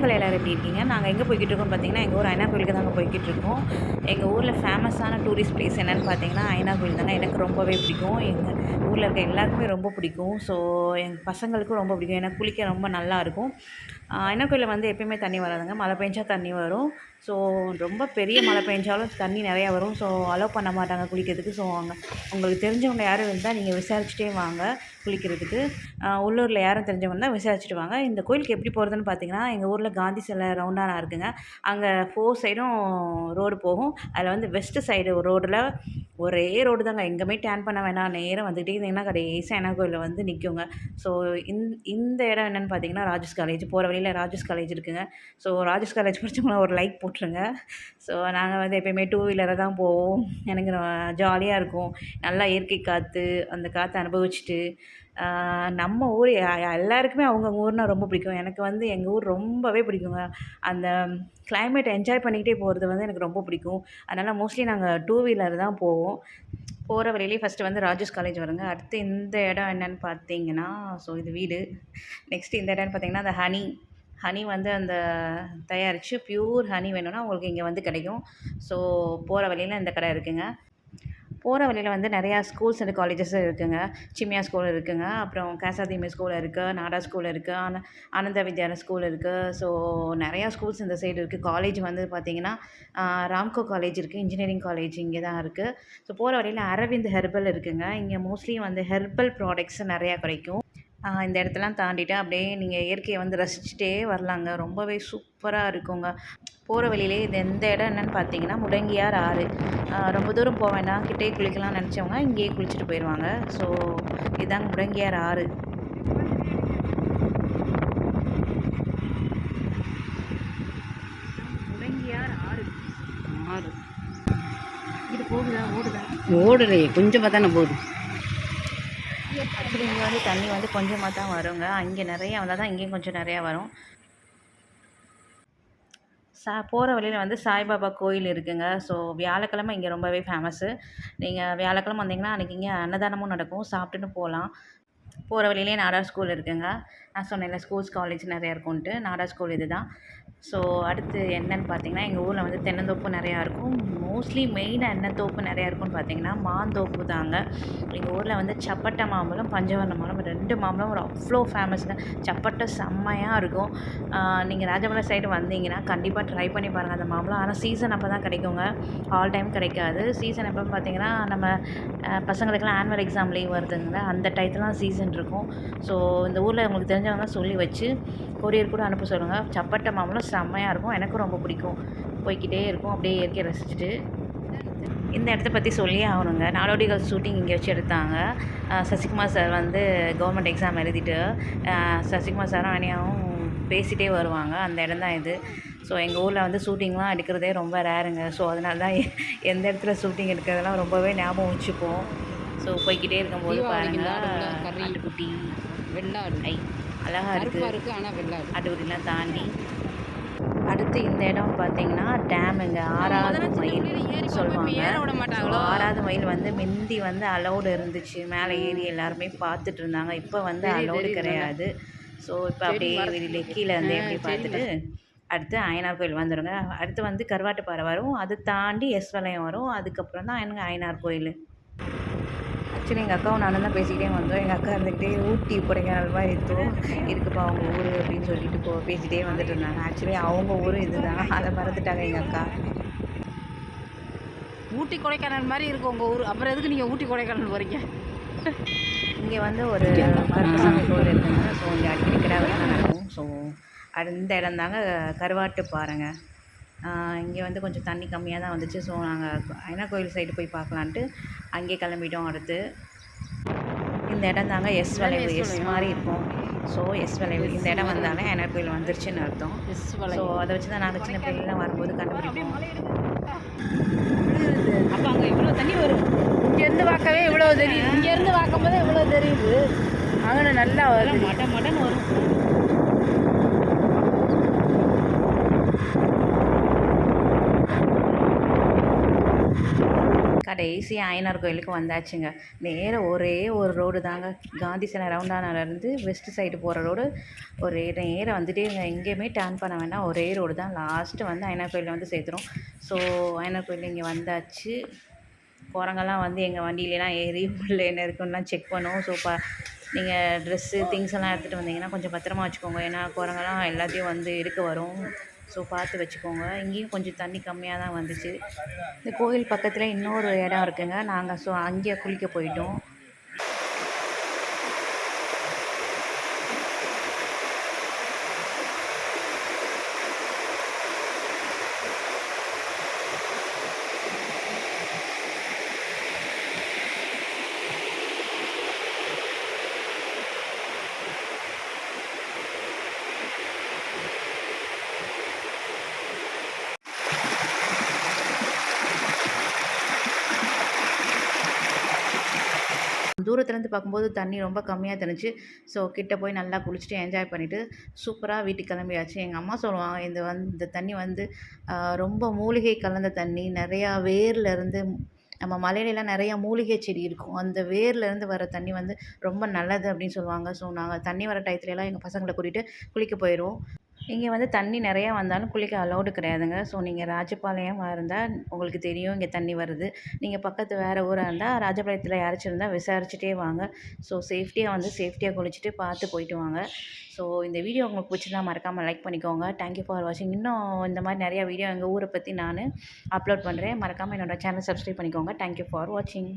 வணக்கம் எல்லாரும் எப்படி இருக்கீங்க? நாங்கள் எங்கே போய்கிட்டு இருக்கோம்னு பார்த்தீங்கன்னா, எங்கள் ஊர் ஐயனார் கோயிலுக்கு தாங்க போய்கிட்டு இருக்கோம். எங்கள் ஊரில் ஃபேமஸான டூரிஸ்ட் பிளேஸ் என்னென்னு பார்த்தீங்கன்னா, ஐயனார் கோயில் தாங்க. எனக்கு ரொம்பவே பிடிக்கும். எங்கள் ஊரில் இருக்க எல்லாருக்குமே ரொம்ப பிடிக்கும். ஸோ எங்கள் பசங்களுக்கும் ரொம்ப பிடிக்கும். ஏன்னா குளிக்க ரொம்ப நல்லாயிருக்கும். ஐயனார் கோயிலில் வந்து எப்பயுமே தண்ணி வராதுங்க. மழை பெஞ்சா தண்ணி வரும். ஸோ ரொம்ப பெரிய மழை பெஞ்சாலும் தண்ணி நிறையா வரும். ஸோ அலோவ் பண்ண மாட்டாங்க குளிக்கிறதுக்கு. ஸோ அங்கே உங்களுக்கு தெரிஞ்சவங்க யாரும் இருந்தால் நீங்கள் விசாரிச்சுட்டே வாங்க குளிக்கிறதுக்கு. உள்ளூரில் யாரும் தெரிஞ்சவங்க இருந்தால் விசாரிச்சுட்டு வாங்க. இந்த கோயிலுக்கு எப்படி போகிறதுன்னு பார்த்தீங்கன்னா, எங்கள் ஊரில் காந்தி சிலை ரவுண்டானா இருக்குங்க. அங்கே 4 சைடும் ரோடு போகும். அதில் வந்து வெஸ்ட் சைடு ரோடில் ஒரே ரோடு தாங்க. எங்கேயுமே டேர்ன் பண்ண வேணாம். நேராக வந்துகிட்டே இருந்தீங்கன்னா கடைசியா ஐயனார் கோயிலில் வந்து நிற்குங்க. ஸோ இந்த இடம் என்னென்னு பார்த்தீங்கன்னா, ராஜஸ் காலேஜ். போகிற வழியில் ராஜஸ் காலேஜ் இருக்குங்க. ஸோ ராஜஸ் காலேஜ் படித்தவங்கள ஒரு லைக் போட்டுருங்க. ஸோ நாங்கள் வந்து எப்பயுமே 2 வீலரில் தான் போவோம். எனக்கு ஜாலியாக இருக்கும். நல்லா இயற்கை காற்று, அந்த காற்றை அனுபவிச்சுட்டு நம்ம ஊர் எல்லாருக்குமே அவங்கவுங்க ஊர்னால் ரொம்ப பிடிக்கும். எனக்கு வந்து எங்கள் ஊர் ரொம்பவே பிடிக்குங்க. அந்த கிளைமேட் என்ஜாய் பண்ணிக்கிட்டே போகிறது வந்து எனக்கு ரொம்ப பிடிக்கும். அதனால் மோஸ்ட்லி நாங்கள் 2 வீலர் தான் போவோம். போகிற வழியிலே ஃபஸ்ட்டு வந்து ராஜஸ் காலேஜ் வருங்க. அடுத்து இந்த இடம் என்னென்னு பார்த்தீங்கன்னா, ஸோ இது வீடு. நெக்ஸ்ட்டு இந்த இடம்னு பார்த்தீங்கன்னா, அந்த ஹனி வந்து அந்த தயாரித்து பியூர் ஹனி வேணும்னா உங்களுக்கு இங்கே வந்து கிடைக்கும். ஸோ போகிற வழியில் இந்த கடை இருக்குங்க. போகிற வழியில் வந்து நிறையா ஸ்கூல்ஸ் அண்ட் காலேஜஸும் இருக்குங்க. சிம்மியா ஸ்கூல் இருக்குங்க. அப்புறம் கேசாதீமி ஸ்கூல் இருக்குது. நாடா ஸ்கூல் இருக்குது. ஆனந்த வித்யாலயா ஸ்கூல் இருக்குது. ஸோ நிறையா ஸ்கூல்ஸ் இந்த சைடு இருக்குது. காலேஜ் வந்து பார்த்திங்கன்னா, ராம்கோ காலேஜ் இருக்குது. இன்ஜினியரிங் காலேஜ் இங்கே தான் இருக்குது. ஸோ போகிற வழியில் அரவிந்த் ஹெர்பல் இருக்குங்க. இங்கே மோஸ்ட்லி வந்து ஹெர்பல் ப்ராடக்ட்ஸ் நிறையா கிடைக்கும். இந்த இடத்தெல்லாம் தாண்டிட்டு அப்படியே நீங்கள் இயற்கையை வந்து ரசிச்சுட்டே வரலாங்க. ரொம்பவே சூப்பராக இருக்குங்க. போகிற வழியிலே இந்த இடம் என்னென்னு பார்த்தீங்கன்னா, முடங்கியார் ஆறு. ரொம்ப தூரம் போக வேண்டாம், கிட்டே குளிக்கலாம்னு நினச்சவங்க இங்கேயே குளிச்சுட்டு போயிடுவாங்க. ஸோ இதுதாங்க முடங்கியார் ஆறு. முடங்கியார் ஆறு ஆறு இது போகுதா? ஓடுறையே கொஞ்சமாக தானே போகுது. ஆக்சுவலி இங்கே வந்து தண்ணி வந்து கொஞ்சமாக தான் வருங்க. இங்கே நிறையா வந்தால் தான் இங்கேயும் கொஞ்சம் நிறையா வரும். போகிற வழியில் வந்து சாய்பாபா கோயில் இருக்குங்க. ஸோ வியாழக்கிழமை இங்கே ரொம்பவே ஃபேமஸ்ஸு. நீங்கள் வியாழக்கிழமை வந்தீங்கன்னா அன்றைக்கி இங்கே அன்னதானமும் நடக்கும். சாப்பிட்டுன்னு போகலாம். போகிற வழியிலே நாடார் ஸ்கூல் இருக்குங்க. நான் சொன்னேன்ல ஸ்கூல்ஸ் காலேஜ் நிறையா இருக்கும்ன்ட்டு. நாடார் ஸ்கூல் இது தான். ஸோ அடுத்து என்னென்னு பார்த்தீங்கன்னா, எங்கள் ஊரில் வந்து தென்னந்தோப்பு நிறையா இருக்கும். மோஸ்ட்லி மெயினாக என்ன தோப்பு நிறையா இருக்கும்னு பார்த்தீங்கன்னா, மாந்தோப்பு தாங்க. எங்கள் ஊரில் வந்து சப்பட்டை மாம்பழம், பஞ்சவர்ண மாம்பழம் 2 மாம்பழம் ஒரு அவ்வளோ ஃபேமஸுங்க. சப்பட்டை செம்மையாக இருக்கும். நீங்கள் ராஜபாளையம் சைடு வந்தீங்கன்னா கண்டிப்பாக ட்ரை பண்ணி பாருங்கள் அந்த மாம்பழம். ஆனால் சீசன் அப்போ தான் கிடைக்குங்க. ஆல் டைம் கிடைக்காது. சீசன் எப்போன்னு பார்த்தீங்கன்னா, நம்ம பசங்களுக்கெல்லாம் ஆனுவல் எக்ஸாம் லீவ் வருதுங்கள, அந்த டயத்துலாம் சீசன் இருக்கும். ஸோ இந்த ஊரில் உங்களுக்கு தெரிஞ்சவங்க சொல்லி வச்சு கொரியர் கூட அனுப்ப சொல்லுங்கள். சப்பட்டை மாம்பழம் செம்மையாக இருக்கும். எனக்கும் ரொம்ப பிடிக்கும். போய்கிட்டே இருக்கும் அப்படியே இயற்கையை ரசிச்சுட்டு. இந்த இடத்த பற்றி சொல்லியே ஆகணுங்க. நாடோடிகள் ஷூட்டிங் இங்கே வச்சு எடுத்தாங்க. சசிகுமார் சார் வந்து கவர்மெண்ட் எக்ஸாம் எழுதிட்டு சசிகுமார் சாரும் அனியாவும் பேசிகிட்டே வருவாங்க. அந்த இடம் தான் இது. ஸோ எங்கள் ஊரில் வந்து ஷூட்டிங்லாம் எடுக்கிறதே ரொம்ப ரேருங்க. ஸோ அதனால தான் எந்த இடத்துல ஷூட்டிங் எடுக்கிறதெல்லாம் ரொம்பவே ஞாபகம் வச்சுப்போம். ஸோ போய்கிட்டே இருக்கும்போது பாருங்கள், ஆட்டுக்குட்டி வெள்ளாடு அழகாக இருக்குது. ஆனால் வெள்ளாடு ஆட்டுக்குட்டிலாம் தாண்டி அடுத்து இந்த இடம் பார்த்தீங்கன்னா டேமுங்க. 6வது மைல் சொல்லுவாங்க. ஸோ 6வது மைல் வந்து முந்தி வந்து அலௌடு இருந்துச்சு. மேலே ஏறி எல்லாருமே பார்த்துட்டு இருந்தாங்க. இப்போ வந்து அலௌடு கிடையாது. ஸோ இப்போ அப்படியே கீழே வந்து எப்படி பார்த்துட்டு அடுத்து ஐயனார் கோயில் வந்துடுங்க. அடுத்து வந்து கருவாட்டுப்பாறை வரும். அது தாண்டி வளையம் வரும். அதுக்கப்புறம் தான் எனக்கு ஐயனார் கோயில். ஆக்சுவலி எங்கள் அக்காவும் நானும் தான் பேசிக்கிட்டே வந்தோம். எங்கள் அக்கா இருந்துக்கிட்டே ஊட்டி கொடைக்கானல் மாதிரி இருக்குப்பா அவங்க ஊர் அப்படின்னு சொல்லிட்டு பேசிகிட்டே வந்துட்டு இருந்தாங்க. ஆக்சுவலி அவங்க ஊர் இதுதான், அதை மறந்துட்டாங்க எங்கள் அக்கா. ஊட்டி கொடைக்கானல் மாதிரி இருக்கும் உங்கள் ஊர். அப்புறம் எதுக்கு நீங்கள் ஊட்டி கொடைக்கானல் போகிறீங்க? இங்கே வந்து ஒரு கருப்பசாமி கோயில் இருக்குங்க. ஸோ இங்கே அடிக்கடி கிடாவெல்லாம் நடக்கும். ஸோ இந்த இடம் தாங்க கருவாட்டு பாருங்க. இங்கே வந்து கொஞ்சம் தண்ணி கம்மியாக தான் வந்துச்சு. ஸோ நாங்கள் ஐயனார் கோயில் சைடு போய் பார்க்கலான்ட்டு அங்கே கிளம்பிட்டோம். அடுத்து இந்த இடம் தாங்க வளைவு. எஸ் மாதிரி இருக்கும். ஸோ வளைவு இந்த இடம் வந்தாலே ஐயனார் கோயில் வந்துருச்சுன்னு அர்த்தம். ஸோ அதை வச்சு தான் நாங்கள் சின்ன பிள்ளைலாம் வரும்போது கண்டுபிடிப்போம். அப்போ அங்கே இவ்வளோ தண்ணி வரும். இங்கேருந்து பார்க்கவே இவ்வளோ தெரியுது. இங்கேருந்து பார்க்கும்போதே இவ்வளோ தெரியுது. அங்கே நல்லா வரும். மட்டன் வரும். கடைசியாக ஐயனார் கோயிலுக்கு வந்தாச்சுங்க. நேராக ஒரே ஒரு ரோடு தாங்க. காந்தி சிலை ரவுண்டானாலேருந்து வெஸ்ட் சைடு போகிற ரோடு ஒரே நேராக வந்துட்டே இருங்க. எங்கேயுமே டர்ன் பண்ண வேண்டாம், ஒரே ரோடு தான். லாஸ்ட்டு வந்து ஐயனார் கோயிலில் வந்து சேர்த்துரும். ஸோ ஐயனார் கோயில் இங்கே வந்தாச்சு. குரங்கெல்லாம் வந்து எங்கள் வண்டியிலலாம் ஏறி உள்ள என்ன இருக்குன்னுலாம் செக் பண்ணும். ஸோ நீங்கள் ட்ரெஸ்ஸு திங்ஸ் எல்லாம் எடுத்துகிட்டு வந்தீங்கன்னா கொஞ்சம் பத்திரமா வச்சுக்கோங்க. ஏன்னா குரங்கெல்லாம் எல்லாத்தையும் வந்து எடுக்க வரும். ஸோ பார்த்து வச்சுக்கோங்க. இங்கேயும் கொஞ்சம் தண்ணி கம்மியாக தான் வந்துச்சு. இந்த கோயில் பக்கத்தில் இன்னொரு இடம் இருக்குங்க. நாங்கள் அங்கேயே குளிக்க போயிட்டோம். தூரத்துலேருந்து பார்க்கும்போது தண்ணி ரொம்ப கம்மியாக தெரிஞ்சுச்சு. ஸோ கிட்ட போய் நல்லா குளிச்சுட்டு என்ஜாய் பண்ணிவிட்டு சூப்பராக வீட்டுக்கு கிளம்பியாச்சு. எங்கள் அம்மா சொல்லுவாங்க, இந்த தண்ணி வந்து ரொம்ப மூலிகை கலந்த தண்ணி. நிறையா வேர்லேருந்து நம்ம மலையிலலாம் நிறையா மூலிகை செடி இருக்கும். அந்த வேர்லேருந்து வர தண்ணி வந்து ரொம்ப நல்லது அப்படின்னு சொல்லுவாங்க. ஸோ நாங்கள் தண்ணி வர டயத்துலலாம் எங்கள் பசங்களை கூட்டிகிட்டு குளிக்க போயிடுவோம். இங்கே வந்து தண்ணி நிறையா வந்தாலும் குளிக்க அலௌடு கிடையாதுங்க. ஸோ நீங்கள் ராஜபாளையமாக இருந்தால் உங்களுக்கு தெரியும் இங்கே தண்ணி வருது. நீங்கள் பக்கத்து வேறு ஊராக இருந்தால் ராஜபாளையத்தில் யாராச்சும் இருந்தால் விசாரிச்சுட்டே வாங்க. ஸோ சேஃப்டியாக குளிச்சுட்டு பார்த்து போயிட்டு வாங்க. ஸோ இந்த வீடியோ உங்களுக்கு பிடிச்சிருந்தா மறக்காமல் லைக் பண்ணிக்கோங்க. தேங்க்யூ ஃபார் வாட்சிங். இன்னும் இந்த மாதிரி நிறையா வீடியோ எங்கள் ஊரை பற்றி நான் அப்லோட் பண்ணுறேன். மறக்காமல் என்னோடய சேனல் சப்ஸ்கிரைப் பண்ணிக்கோங்க. தேங்க்யூ ஃபார் வாட்சிங்.